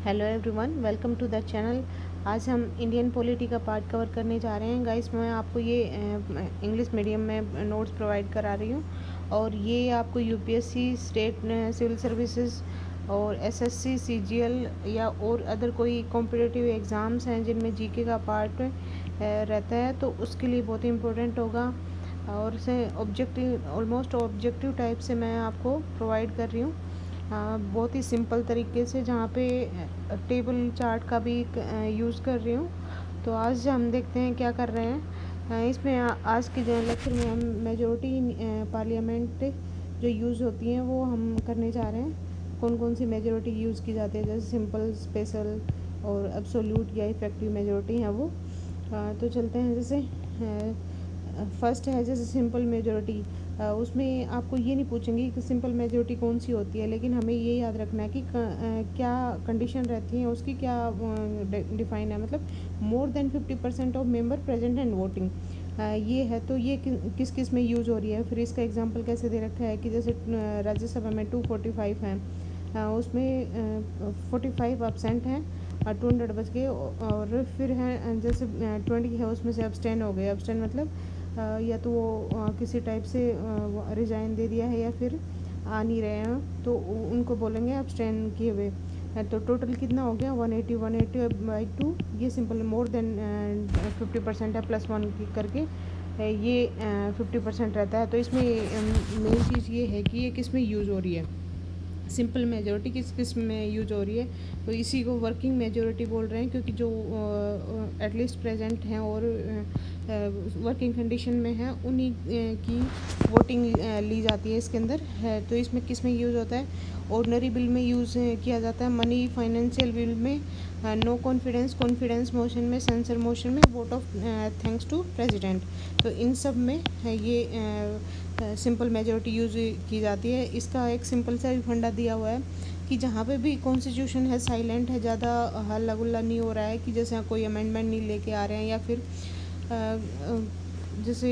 Hello everyone, welcome to the channel. आज हम Indian polity का पार्ट कवर करने जा रहे हैं गाइस। मैं आपको ये इंग्लिश मीडियम में नोट्स प्रोवाइड करा रही हूँ और ये आपको यूपीएससी, स्टेट सिविल सर्विसेज और एसएससी, सीजीएल या और अदर कोई कॉम्पिटिटिव एग्ज़ाम्स हैं जिनमें जीके का पार्ट रहता है तो उसके लिए बहुत ही इम्पोर्टेंट होगा। और इसे ऑब्जेक्टिव, ऑलमोस्ट ऑब्जेक्टिव टाइप से मैं आपको प्रोवाइड कर रही हूँ, बहुत ही सिंपल तरीके से, जहाँ पे टेबल चार्ट का भी यूज़ कर रही हूँ। तो आज हम देखते हैं क्या कर रहे हैं इसमें। आज के जो लेक्चर में हम मेजॉरिटी पार्लियामेंट जो यूज़ होती हैं वो हम करने जा रहे हैं। कौन कौन सी मेजॉरिटी यूज़ की जाती है, जैसे सिंपल, स्पेशल और एब्सोल्यूट या इफ़ेक्टिव मेजॉरिटी है वो। तो चलते हैं। जैसे फर्स्ट है जैसे सिंपल मेजॉरिटी। उसमें आपको ये नहीं पूछेंगे कि सिंपल मेजॉरिटी कौन सी होती है, लेकिन हमें ये याद रखना है कि क्या कंडीशन रहती है उसकी, क्या डिफाइन है। मतलब more than 50% of member present and voting, ये है। तो ये किस किस में यूज़ हो रही है। फिर इसका एग्जांपल कैसे दे रखा है कि जैसे राज्यसभा में 245 हैं, उसमें 45 एब्सेंट हैं, 200 बच गए। और फिर है जैसे 20 है, उसमें से अब्सटेन हो गए। अब्सटेन मतलब या तो वो किसी टाइप से रिज़ाइन दे दिया है या फिर आ नहीं रहे हैं, तो उनको बोलेंगे अब्सटेन किए हुए। तो टोटल कितना हो गया 180 बाई 2। ये सिंपल मोर देन 50% है, +1 करके ये 50% रहता है। तो इसमें मेन चीज़ ये है कि ये किस में यूज़ हो रही है, सिंपल मेजॉरिटी किस किस में यूज हो रही है। तो इसी को वर्किंग मेजॉरिटी बोल रहे हैं, क्योंकि जो एटलीस्ट प्रेजेंट हैं और वर्किंग कंडीशन में हैं उन्हीं की वोटिंग ली जाती है इसके अंदर है। तो इसमें किस में यूज़ होता है, ऑर्डनरी बिल में यूज़ किया जाता है, मनी फाइनेंशियल बिल में, नो कॉन्फिडेंस, कॉन्फिडेंस मोशन में, सेंसर मोशन में, vote of thanks to president. तो इन सब में ये सिंपल मेजॉरिटी यूज़ की जाती है। इसका एक सिंपल सा फंडा दिया हुआ है कि जहाँ पे भी कॉन्स्टिट्यूशन है साइलेंट है, ज़्यादा हल्ला गुल्ला नहीं हो रहा है कि जैसे कोई अमेंडमेंट नहीं लेके आ रहे हैं या फिर जैसे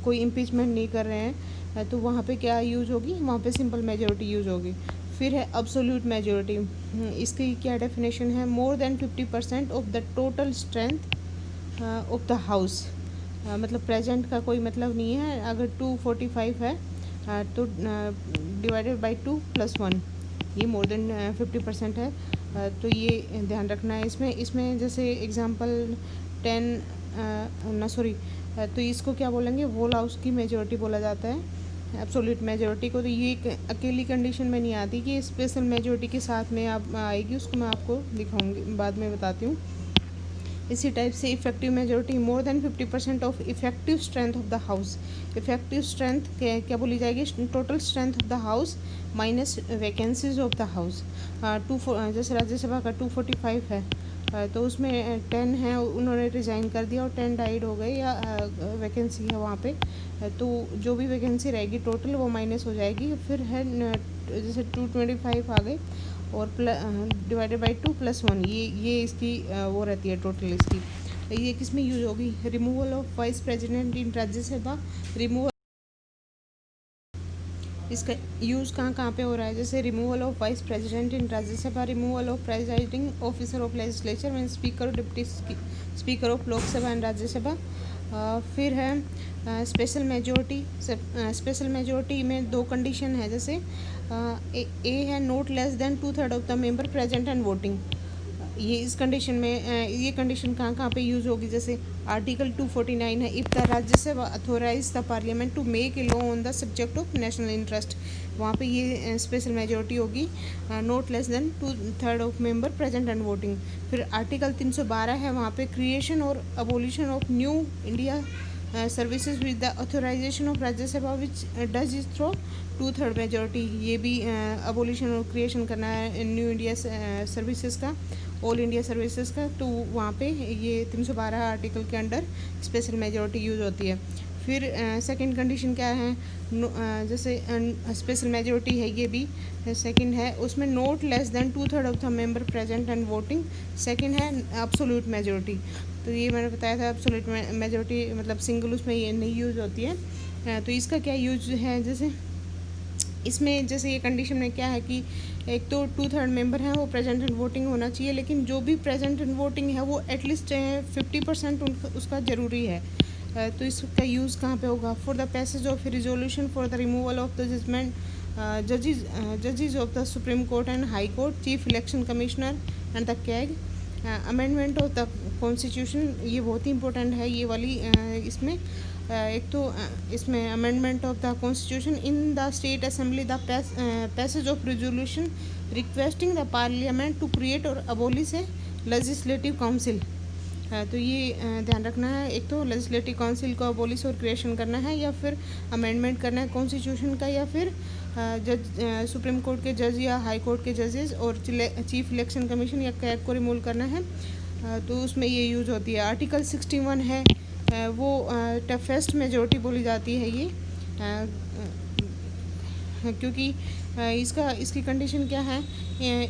कोई इम्पीचमेंट नहीं कर रहे हैं, तो वहाँ पे क्या यूज़ होगी, वहाँ पे सिंपल मेजॉरिटी यूज़ होगी। फिर है अब्सोल्यूट मेजॉरिटी। इसकी क्या डेफिनेशन है, more than 50% of the total strength of the house. मतलब प्रेजेंट का कोई मतलब नहीं है। अगर 245 है तो डिवाइडेड बाई 2 + 1, ये मोर देन 50% है। तो ये ध्यान रखना है इसमें जैसे एग्जांपल 10 ना सॉरी, तो इसको क्या बोलेंगे, होल हाउस की मेजॉरिटी बोला जाता है एब्सोल्यूट मेजॉरिटी को। तो ये एक अकेली कंडीशन में नहीं आती कि स्पेशल मेजॉरिटी के साथ में आप आएगी, उसको मैं आपको दिखाऊंगी, बाद में बताती हूँ। इसी टाइप से effective majority, more than 50% of effective strength of the house. Effective strength क्या बोली जाएगी, total strength of the house minus vacancies of the house. जैसे राज्यसभा का 245 है, तो उसमें 10 है, उन्होंने रिज़ाइन कर दिया और 10 डाइड हो गए या वैकेंसी है वहाँ पे, तो जो भी वैकेंसी रहेगी टोटल वो माइनस हो जाएगी। फिर है जैसे 225 आ गए और डिवाइडेड बाई 2 + 1, ये इसकी वो रहती है टोटल इसकी। ये किस में यूज होगी, removal of vice president in Rajya Sabha. Removal, इसका यूज़ कहाँ कहाँ पे हो रहा है, जैसे removal of vice president in Rajya Sabha, removal of presiding officer of legislature mean speaker और deputy speaker of Lok Sabha and Rajya Sabha. फिर है स्पेशल मेजॉरिटी। स्पेशल मेजॉरिटी में दो कंडीशन है, जैसे ए है note less than 2/3 of the member present and voting. ये इस कंडीशन में ये कंडीशन कहाँ कहाँ पे यूज़ होगी, जैसे आर्टिकल 249 है, if the Rajya Sabha authorise the parliament to make a law on the subject of national interest, वहाँ पे ये स्पेशल मेजॉरिटी होगी, not less than 2/3 of member present and voting. फिर आर्टिकल 312 है, वहाँ पे क्रिएशन और abolition of new India services with the authorisation of Rajya Sabha which does is through 2/3 majority. ये भी अबोलिशन और क्रिएशन करना है न्यू इंडिया सर्विसेज का, ऑल इंडिया सर्विसेज का, तो वहाँ पे ये 312 आर्टिकल के अंडर स्पेशल मेजॉरिटी यूज़ होती है। फिर सेकंड कंडीशन क्या है, जैसे स्पेशल मेजॉरिटी है, ये भी सेकंड है, उसमें note less than 2/3 of the member present and voting. Second है एब्सोल्यूट मेजॉरिटी। तो ये मैंने बताया था एब्सोल्यूट मेजॉरिटी मतलब सिंगल उसमें ये नहीं यूज़ होती है। तो इसका क्या यूज है, जैसे इसमें जैसे ये कंडीशन में क्या है कि एक तो 2/3 मेंबर हैं वो प्रेजेंट एंड वोटिंग होना चाहिए, लेकिन जो भी प्रेजेंट एंड वोटिंग है वो एटलीस्ट 50% उसका ज़रूरी है। तो इसका यूज़ कहाँ पे होगा? For the passage of resolution for the removal of the judgement जजेस of the supreme court and high court, chief election commissioner and the CAG, amendment of the constitution, ये बहुत ही इंपॉर्टेंट है ये वाली। इसमें एक तो इसमें amendment of the constitution in the state assembly, the passage of resolution requesting the parliament to create और अबोलिश ए लेजिस्लेटिव काउंसिल। तो ये ध्यान रखना है, एक तो लेजिस्लेटिव काउंसिल को अबोलिश और क्रिएशन करना है, या फिर अमेंडमेंट करना है कॉन्स्टिट्यूशन का, या फिर जज सुप्रीम कोर्ट के जज या हाई कोर्ट के जजेस और चीफ इलेक्शन कमीशन या कैग को रिमूव करना है। तो उसमें ये यूज होती है। आर्टिकल 61 है, वो टफेस्ट मेजोरिटी बोली जाती है ये, क्योंकि इसकी कंडीशन क्या है,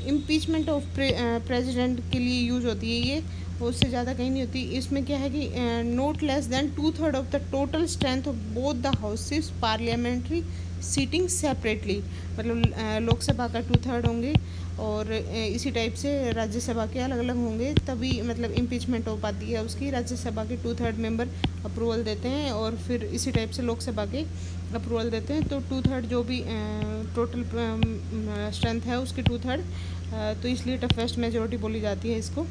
इम्पीचमेंट ऑफ प्रेसिडेंट के लिए यूज होती है ये, उससे ज़्यादा कहीं नहीं होती। इसमें क्या है कि not less than 2/3 of the total strength of both the houses parliamentary sitting separately, मतलब लोकसभा का 2/3 होंगे और इसी टाइप से राज्यसभा के अलग अलग होंगे, तभी मतलब इम्पीचमेंट हो पाती है उसकी। राज्यसभा के 2/3 मेंबर अप्रूवल देते हैं और फिर इसी टाइप से लोकसभा के अप्रूवल देते हैं। तो 2/3 जो भी टोटल स्ट्रेंथ है उसकी 2/3, तो इसलिए टफेस्ट मेजोरिटी बोली जाती है इसको।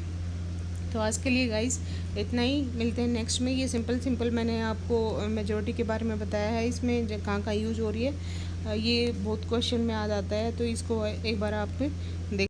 तो आज के लिए गाइस इतना ही, मिलते हैं नेक्स्ट में। ये सिंपल मैंने आपको मेजोरिटी के बारे में बताया है, इसमें कहाँ कहाँ यूज़ हो रही है, ये बहुत क्वेश्चन में आ जाता है, तो इसको एक बार आप देख